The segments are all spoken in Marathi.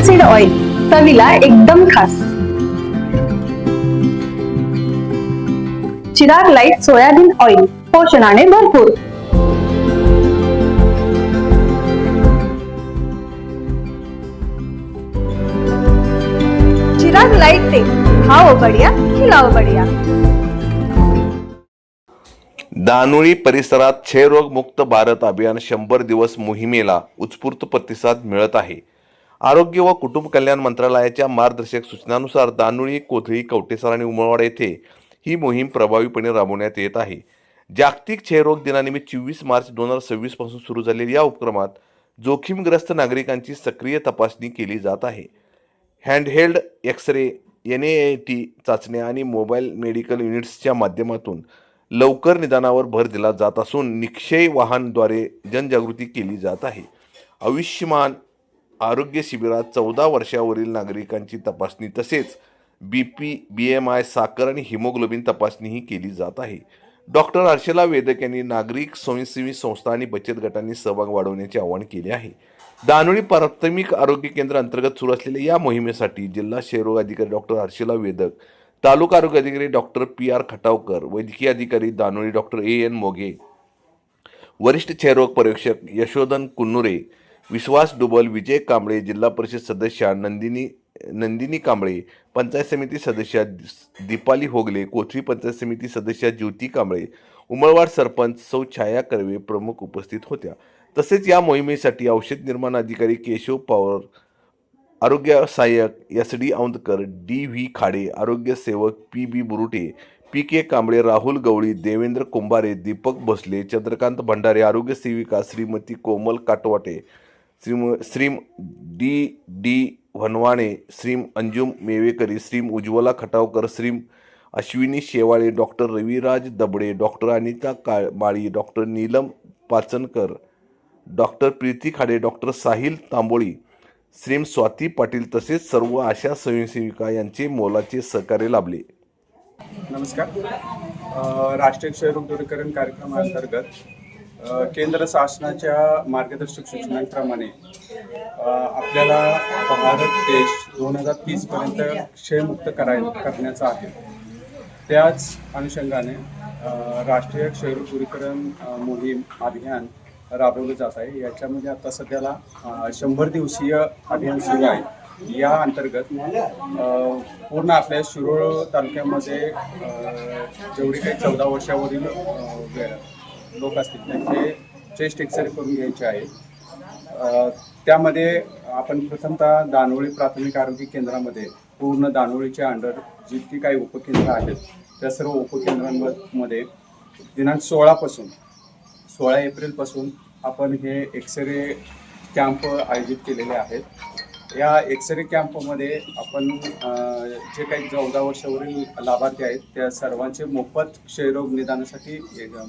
एपल सीड ऑइल, चवीला एकदम खास. चिराग लाईट सोयाबीन ऑइल, पोषणाने भरपूर. चिराग लाईट तेल, खाओ बढ़िया, खिलाओ बढ़िया. दानोळी परिसरात क्षयरोग मुक्त भारत अभियान 100 दिवस मोहिमेला उत्स्फूर्त प्रतिसाद मिळत आहे. आरोग्य व कुटुंब कल्याण मंत्रालयाच्या मार्गदर्शक सूचनानुसार दानोळी, कोथळी, कवटेसार आणि उमरवाड येथे ही मोहीम प्रभावीपणे राबवण्यात येत आहे. जागतिक क्षयरोग दिनानिमित्त 24 मार्च 2026 पासून सुरू झालेल्या या उपक्रमात जोखीमग्रस्त नागरिकांची सक्रिय तपासणी केली जात आहे. हँडहेल्ड एक्स-रे, NAAT चाचण्या आणि मोबाईल मेडिकल युनिट्सच्या माध्यमातून लवकर निदानावर भर दिला जात असून निक्षय वाहनद्वारे जनजागृती केली जात आहे. आयुष्यमान आरोग्य शिबिरात 14 वर्षावरील नागरिकांची तपासणी तसेच BP, BMI, साखर आणि हिमोग्लोबिन तपासणीही केली जात आहे. डॉक्टर हर्षला वेदक यांनी नागरिक, स्वयंसेवी संस्था आणि बचत गटांनी सहभाग वाढवण्याचे आवाहन केले आहे. दानोळी प्राथमिक आरोग्य केंद्र अंतर्गत सुरू असलेल्या या मोहिमेसाठी जिल्हा क्षयरोग अधिकारी डॉक्टर हर्षला वेदक, तालुका आरोग्य अधिकारी डॉक्टर PR खटावकर, वैद्यकीय अधिकारी दानोळी डॉक्टर AN मोघे, वरिष्ठ क्षयरोग पर्यवेक्षक यशोधन कुन्नुरे, विश्वास डुबल, विजय कांबळे, जिल्हा परिषद सदस्या नंदिनी कांबळे, पंचायत समिती सदस्या दीपाली होगले, कोथळी पंचायत समिती सदस्या ज्योती कांबळे, उमरवाड सरपंच सौ छाया कर्वे प्रमुख उपस्थित होत्या. तसेच या मोहिमेसाठी औषध निर्माण अधिकारी केशव पवार, आरोग्य सहाय्यक SD औंधकर, DV खाडे, आरोग्य सेवक PB बुरुटे, PK कांबळे, राहुल गवळी, देवेंद्र कुंभारे, दीपक भोसले, चंद्रकांत भंडारे, आरोग्य सेविका श्रीमती कोमल काटवाटे, श्रीम D भनवाणे, श्रीम अंजुम मेवेकरी, श्रीम उज्ज्वला खटावकर, श्रीम Ashwini Shewale, doctor Raviraj Dabade, doctor Anita Mali, doctor Neelam Pachankar, doctor Preeti Khade, doctor Sahil Tamboli, श्रीम स्वाती पाटील तसेच सर्व आशा स्वयंसेविका यांचे मोलाचे सहकार्य लाभले. नमस्कार. राष्ट्रीय क्षयरोग दूरीकरण कार्यक्रमाअंतर्गत केंद्र शासनाच्या मार्गदर्शक सूचनांप्रमाणे आपल्याला भारत देश 2030 पर्यंत क्षयमुक्त करण्याचा आहे. त्याच अनुषंगाने राष्ट्रीय क्षयरोग दूरीकरण मोहीम अभियान राबवलं जात आहे. याच्यामध्ये आता सध्याला 100 दिवसीय अभियान सुरू आहे. या अंतर्गत पूर्ण आपल्या शिरोळ तालुक्यामध्ये जेवढे काही 14 वर्षावरील लोक असतील त्यांचे चेस्ट एक्सरे करून घ्यायचे आहे. त्यामध्ये आपण प्रथमतः दानोळी प्राथमिक आरोग्य केंद्रामध्ये पूर्ण दानोळीच्या अंडर जितकी काही उपकेंद्र आहेत त्या सर्व उपकेंद्रांमध्ये दिनांक 16 एप्रिलपासून आपण हे एक्सरे कॅम्प आयोजित केलेले आहेत. या एक्सरे कॅम्पमध्ये आपण जे काही 14 वर्षावरील लाभार्थी आहेत त्या सर्वांचे मोफत क्षयरोग निदानासाठी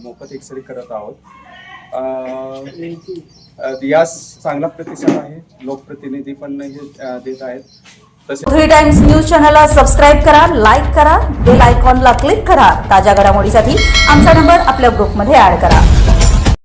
मोफत एक्सरे करत आहोत. यास चांगला प्रतिसाद आहे. लोकप्रतिनिधी पण हे देत आहेत. कोथळी टाइम्स न्यूज चॅनलला सबस्क्राईब करा, लाईक करा, बेल आयकॉनला क्लिक करा. ताज्या घडामोडीसाठी आमचा नंबर आपल्या ग्रुपमध्ये ऍड करा.